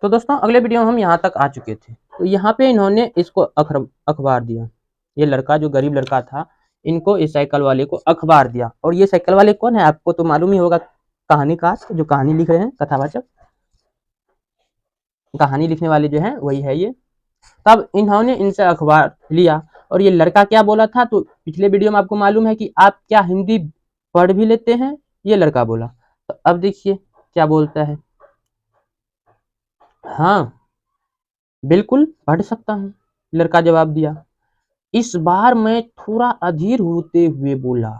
तो दोस्तों अगले वीडियो में हम यहाँ तक आ चुके थे। तो यहाँ पे इन्होंने इसको अखबार दिया। ये लड़का जो गरीब लड़का था, इनको इस साइकिल वाले को अखबार दिया। और ये साइकिल वाले कौन है आपको तो मालूम ही होगा, कहानीकार जो कहानी लिख रहे हैं, कथावाचक कहानी लिखने वाले जो हैं वही है ये। तब इन्होंने इनसे अखबार लिया और ये लड़का क्या बोला था, तो पिछले वीडियो में आपको मालूम है कि आप क्या हिंदी पढ़ भी लेते हैं, ये लड़का बोला। तो अब देखिए क्या बोलता है, हाँ बिल्कुल पढ़ सकता हूँ, लड़का जवाब दिया। इस बार मैं थोड़ा अधीर होते हुए बोला।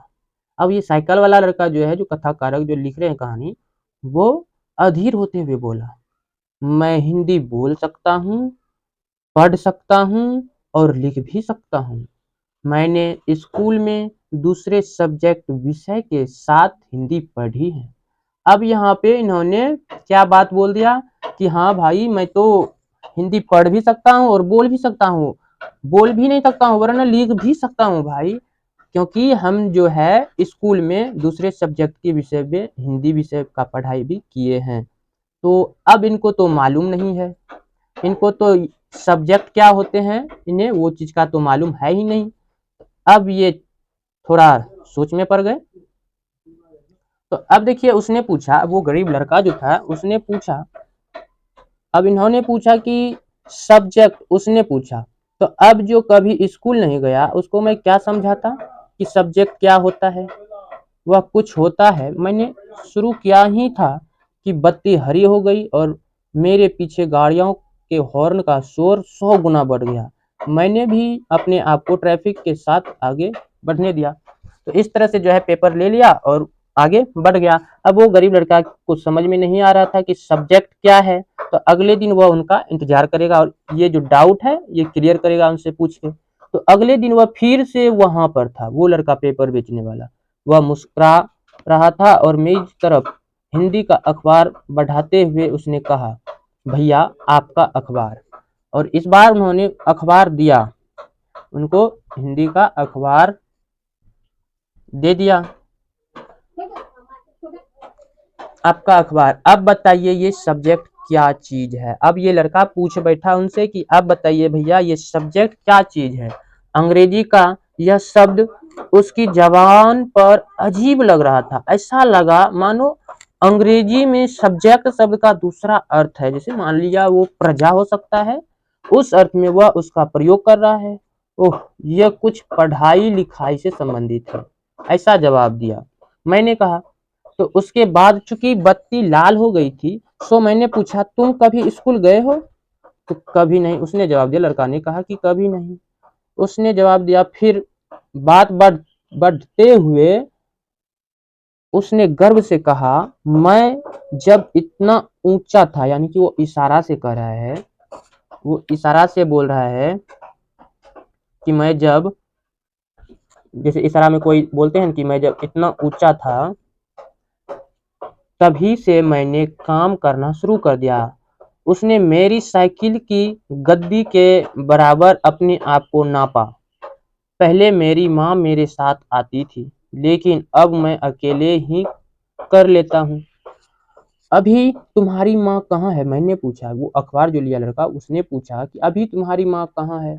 अब ये साइकिल वाला लड़का जो है, जो कथाकारक जो लिख रहे हैं कहानी, वो अधीर होते हुए बोला, मैं हिंदी बोल सकता हूँ, पढ़ सकता हूँ और लिख भी सकता हूँ। मैंने स्कूल में दूसरे सब्जेक्ट विषय के साथ हिंदी पढ़ी है। अब यहाँ पे इन्होंने क्या बात बोल दिया कि हाँ भाई मैं तो हिंदी पढ़ भी सकता हूँ और बोल भी सकता हूँ, बोल भी नहीं सकता हूँ वरना लिख भी सकता हूँ भाई, क्योंकि हम जो है स्कूल में दूसरे सब्जेक्ट के विषय में हिंदी विषय का पढ़ाई भी किए हैं। तो अब इनको तो मालूम नहीं है, इनको तो सब्जेक्ट क्या होते हैं इन्हें वो चीज का तो मालूम है ही नहीं। अब ये थोड़ा सोच में पड़ गए। तो अब देखिए उसने पूछा, वो गरीब लड़का जो था उसने पूछा, अब इन्होंने पूछा कि सब्जेक्ट, उसने पूछा तो अब जो कभी स्कूल नहीं गया उसको मैं क्या समझाता कि सब्जेक्ट क्या होता है, वह कुछ होता है। मैंने शुरू किया ही था कि बत्ती हरी हो गई और मेरे पीछे गाड़ियों के हॉर्न का शोर 100 गुना बढ़ गया। मैंने भी अपने आप को ट्रैफिक के साथ आगे बढ़ने दिया। तो इस तरह से जो है पेपर ले लिया और आगे बढ़ गया। अब वो गरीब लड़का को समझ में नहीं आ रहा था कि सब्जेक्ट क्या है, तो अगले दिन वह उनका इंतजार करेगा और ये जो डाउट है ये क्लियर करेगा उनसे पूछ के। तो अगले दिन वह फिर से वहां पर था, वो लड़का पेपर बेचने वाला। वह मुस्कुरा रहा था और मेज तरफ हिंदी का अखबार बढ़ाते हुए उसने कहा, भैया आपका अखबार। और इस बार उन्होंने अखबार दिया, उनको हिंदी का अखबार दे दिया, आपका अखबार। अब बताइए ये सब्जेक्ट क्या चीज है। अब ये लड़का पूछ बैठा उनसे कि अब बताइए भैया ये सब्जेक्ट क्या चीज है। अंग्रेजी का यह शब्द उसकी जबान पर अजीब लग रहा था, ऐसा लगा मानो अंग्रेजी में सब्जेक्ट शब्द का दूसरा अर्थ है, जैसे मान लिया वो प्रजा हो सकता है, उस अर्थ में वह उसका प्रयोग कर रहा है। ओह, यह कुछ पढ़ाई लिखाई से संबंधित है, ऐसा जवाब दिया। मैंने कहा, तो उसके बाद चूंकि बत्ती लाल हो गई थी, सो मैंने पूछा तुम कभी स्कूल गए हो, तो कभी नहीं उसने जवाब दिया। लड़का ने कहा कि कभी नहीं, उसने जवाब दिया। फिर बात बढ़ते हुए उसने गर्व से कहा, मैं जब इतना ऊंचा था, यानी कि वो इशारा से कह रहा है, वो इशारा से बोल रहा है कि मैं जब, जैसे इशारा में कोई बोलते हैं कि मैं जब इतना ऊंचा था तभी से मैंने काम करना शुरू कर दिया। उसने मेरी साइकिल की गद्दी के बराबर अपने आप को नापा। पहले मेरी माँ मेरे साथ आती थी, लेकिन अब मैं अकेले ही कर लेता हूँ। अभी तुम्हारी माँ कहाँ है, मैंने पूछा। वो अखबार जो लिया लड़का उसने पूछा कि अभी तुम्हारी माँ कहाँ है,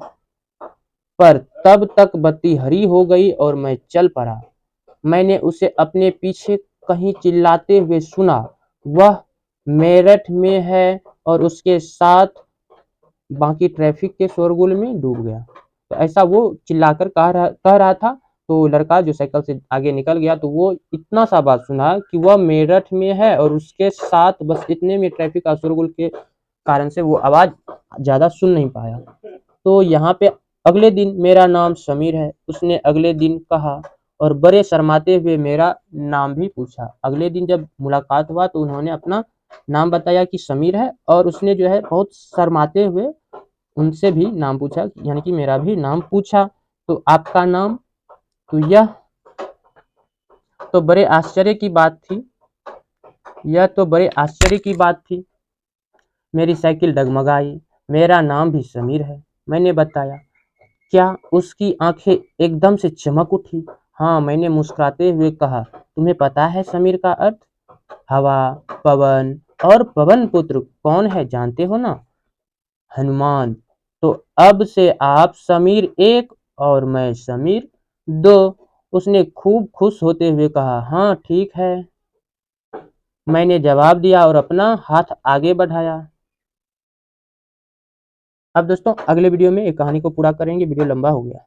पर तब तक बत्ती हरी हो गई और मैं चल पड़ा। मैंने उसे अपने पीछे कहीं चिल्लाते हुए सुना, वह मेरठ में है, और उसके साथ बाकी ट्रैफिक के शोरगुल में डूब गया। तो ऐसा वो चिल्लाकर कह रहा था। तो लड़का जो साइकिल से आगे निकल गया, तो वो इतना सा बात सुना कि वह मेरठ में है और उसके साथ, बस इतने में ट्रैफिक का शोरगुल के कारण से वो आवाज ज्यादा सुन नहीं पाया। तो यहाँ पे अगले दिन मेरा नाम समीर है, उसने अगले दिन कहा और बड़े शर्माते हुए मेरा नाम भी पूछा। अगले दिन जब मुलाकात हुआ तो उन्होंने अपना नाम बताया कि समीर है, और उसने जो है बहुत शर्माते हुए उनसे भी नाम पूछा, यानी कि मेरा भी नाम पूछा। तो आपका नाम, तो यह तो बड़े आश्चर्य की बात थी, यह तो बड़े आश्चर्य की बात थी। मेरी साइकिल डगमगाई, मेरा नाम भी समीर है, मैंने बताया। क्या उसकी आंखें एकदम से चमक उठी। हाँ, मैंने मुस्कुराते हुए कहा, तुम्हें पता है समीर का अर्थ? हवा, पवन, और पवन पुत्र कौन है जानते हो ना? हनुमान। तो अब से आप समीर 1 और मैं समीर 2। उसने खूब खुश होते हुए कहा, हाँ ठीक है। मैंने जवाब दिया और अपना हाथ आगे बढ़ाया। अब दोस्तों अगले वीडियो में एक कहानी को पूरा करेंगे, वीडियो लंबा हो गया।